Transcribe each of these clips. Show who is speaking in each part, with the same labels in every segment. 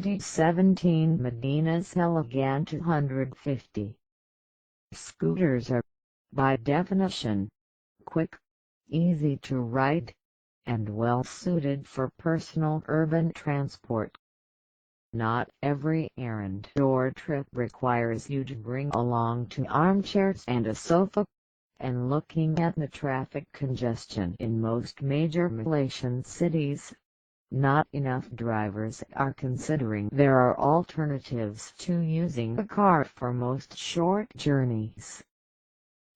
Speaker 1: 2017 Modenas Elegan 250. Scooters are, by definition, quick, easy to ride, and well suited for personal urban transport. Not every errand or trip requires you to bring along two armchairs and a sofa, and looking at the traffic congestion in most major Malaysian cities, not enough drivers are considering there are alternatives to using a car for most short journeys.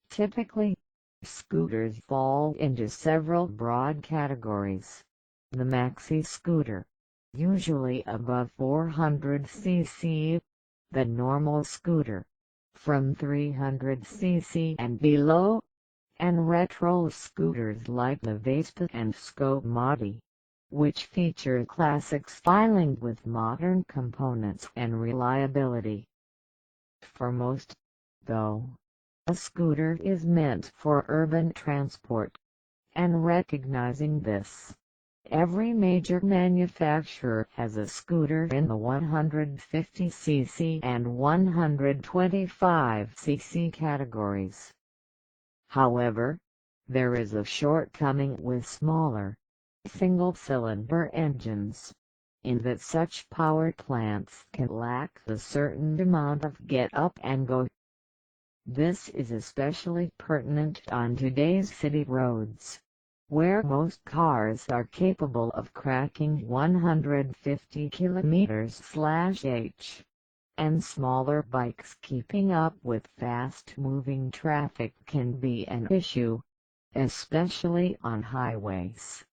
Speaker 1: Typically, scooters fall into several broad categories. The maxi scooter, usually above 400 cc, the normal scooter, from 300 cc and below, and retro scooters like the Vespa and Scomodi, which feature classic styling with modern components and reliability. For most, though, a scooter is meant for urban transport, and recognizing this, every major manufacturer has a scooter in the 150cc and 125cc categories. However, there is a shortcoming with smaller, single-cylinder engines, in that such power plants can lack a certain amount of get-up and go. This is especially pertinent on today's city roads, where most cars are capable of cracking 150 km/h, and smaller bikes keeping up with fast-moving traffic can be an issue, especially on highways.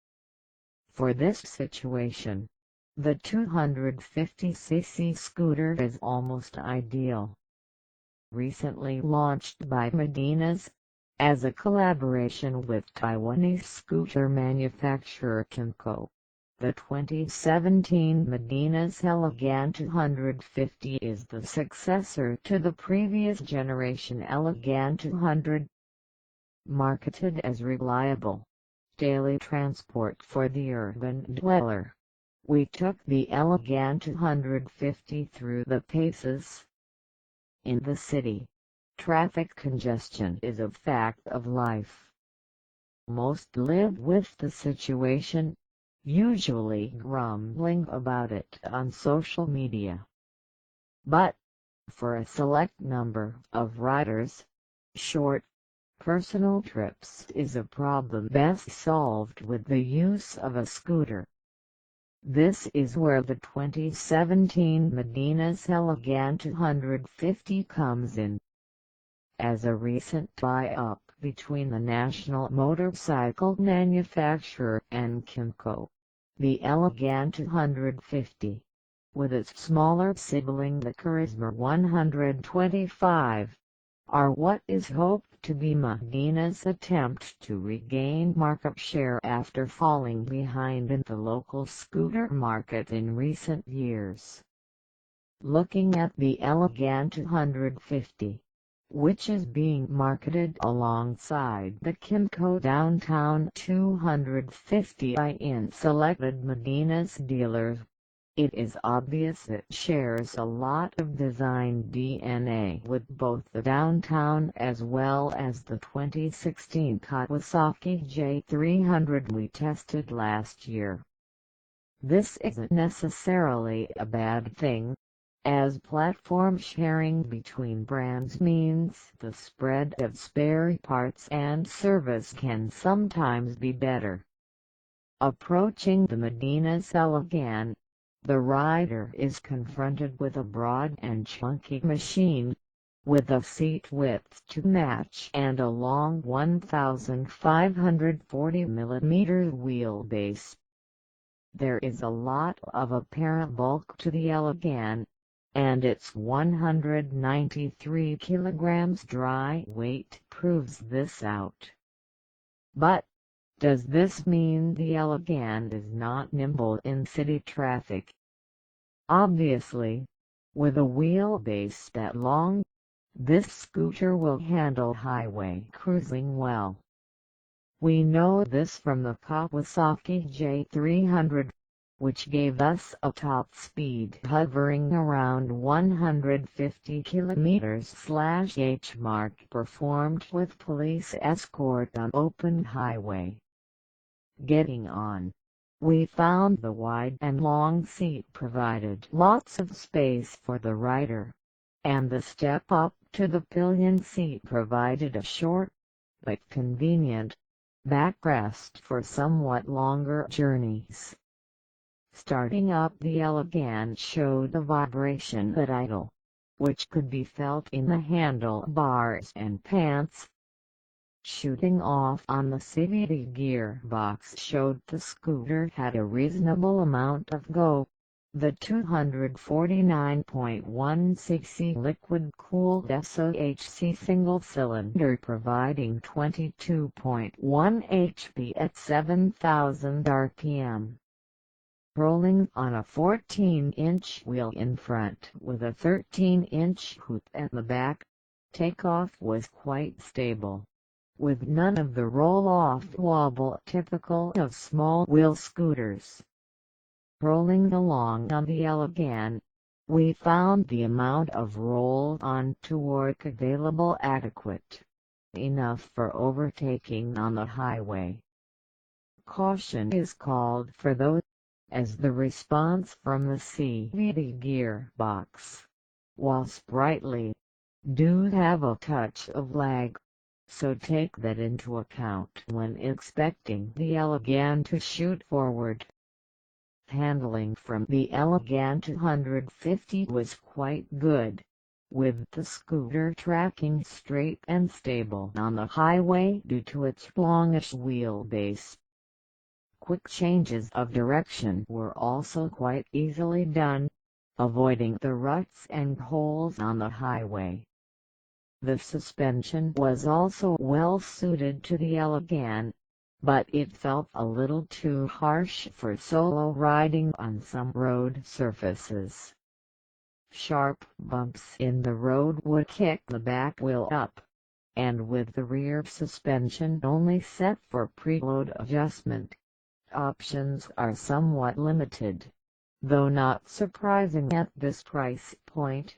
Speaker 1: For this situation, the 250cc scooter is almost ideal. Recently launched by Modenas, as a collaboration with Taiwanese scooter manufacturer Kymco, the 2017 Modenas Elegan 250 is the successor to the previous generation Elegan 200. Marketed as reliable, daily transport for the urban dweller, we took the Elegan 250 through the paces. In the city, traffic congestion is a fact of life. Most live with the situation, usually grumbling about it on social media. But, for a select number of riders, short, personal trips is a problem best solved with the use of a scooter. This is where the 2017 Modenas Elegan 250 comes in. As a recent tie-up between the national motorcycle manufacturer and Kymco, the Elegan 250, with its smaller sibling the Charisma 125, are what is hoped to be Modenas' attempt to regain market share after falling behind in the local scooter market in recent years. Looking at the Elegan 250, which is being marketed alongside the Kymco Downtown 250 in selected Modenas dealers, it is obvious it shares a lot of design DNA with both the Downtown as well as the 2016 Kawasaki J300 we tested last year. This isn't necessarily a bad thing, as platform sharing between brands means the spread of spare parts and service can sometimes be better. Approaching the Modenas Elegan, the rider is confronted with a broad and chunky machine, with a seat width to match and a long 1,540 mm wheelbase. There is a lot of apparent bulk to the Elegan, and its 193 kg dry weight proves this out. But, does this mean the Elegan is not nimble in city traffic? Obviously, with a wheelbase that long, this scooter will handle highway cruising well. We know this from the Kawasaki J300, which gave us a top speed hovering around 150 km/h mark, performed with police escort on open highway. Getting on, we found the wide and long seat provided lots of space for the rider, and the step up to the pillion seat provided a short, but convenient, backrest for somewhat longer journeys. Starting up, the Elegan showed a vibration at idle, which could be felt in the handlebars and pants. Shooting off on the CVT gearbox showed the scooter had a reasonable amount of go, the 249.1 cc liquid-cooled SOHC single-cylinder providing 22.1 HP at 7,000 RPM. Rolling on a 14-inch wheel in front with a 13-inch hoop at the back, takeoff was quite stable, with none of the roll-off wobble typical of small-wheel scooters. Rolling along on the Elegan, we found the amount of roll-on torque available adequate, enough for overtaking on the highway. Caution is called for those, as the response from the CVT gearbox, while sprightly, do have a touch of lag, so take that into account when expecting the Elegan to shoot forward. Handling from the Elegan 250 was quite good, with the scooter tracking straight and stable on the highway due to its longish wheelbase. Quick changes of direction were also quite easily done, avoiding the ruts and holes on the highway. The suspension was also well suited to the Elegan, but it felt a little too harsh for solo riding on some road surfaces. Sharp bumps in the road would kick the back wheel up, and with the rear suspension only set for preload adjustment, options are somewhat limited, though not surprising at this price point.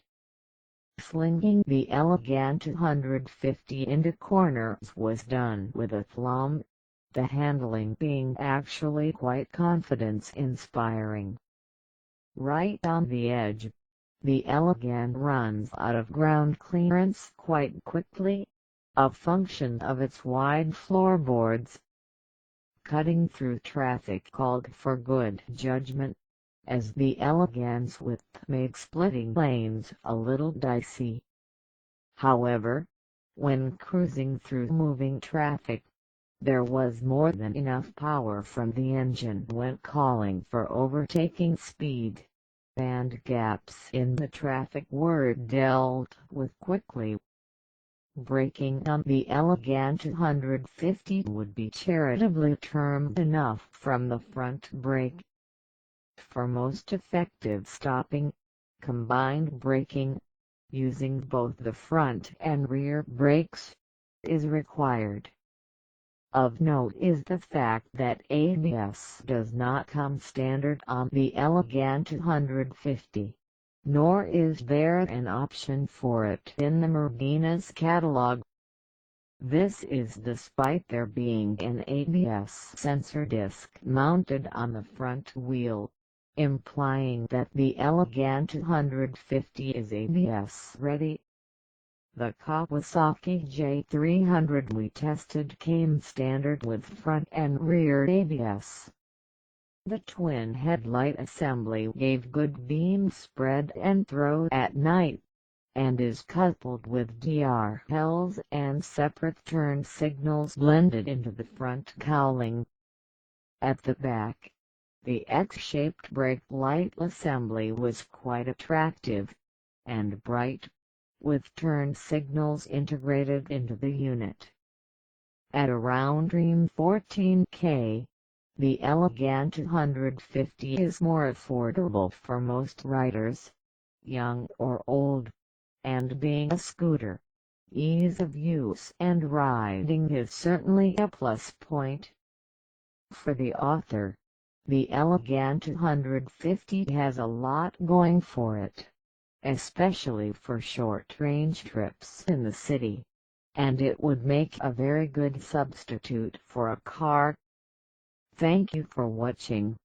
Speaker 1: Slinging the Elegan 250 into corners was done with aplomb, the handling being actually quite confidence-inspiring. Right on the edge, the Elegan runs out of ground clearance quite quickly, a function of its wide floorboards. Cutting through traffic called for good judgment, as the Elegan's width made splitting lanes a little dicey. However, when cruising through moving traffic, there was more than enough power from the engine when calling for overtaking speed, and gaps in the traffic were dealt with quickly. Braking on the Elegan 250 would be charitably termed enough from the front brake. For most effective stopping, combined braking, using both the front and rear brakes, is required. Of note is the fact that ABS does not come standard on the Elegan 250, nor is there an option for it in the Modenas catalog. This is despite there being an ABS sensor disc mounted on the front wheel, implying that the Elegan 250 is ABS ready. The Kawasaki J300 we tested came standard with front and rear ABS. The twin headlight assembly gave good beam spread and throw at night, and is coupled with DRLs and separate turn signals blended into the front cowling. At the back, the X-shaped brake light assembly was quite attractive and bright, with turn signals integrated into the unit. At around 14K, the Elegan 250 is more affordable for most riders, young or old, and being a scooter, ease of use and riding is certainly a plus point. For the author, The Elegan 250 has a lot going for it, especially for short-range trips in the city, and it would make a very good substitute for a car. Thank you for watching.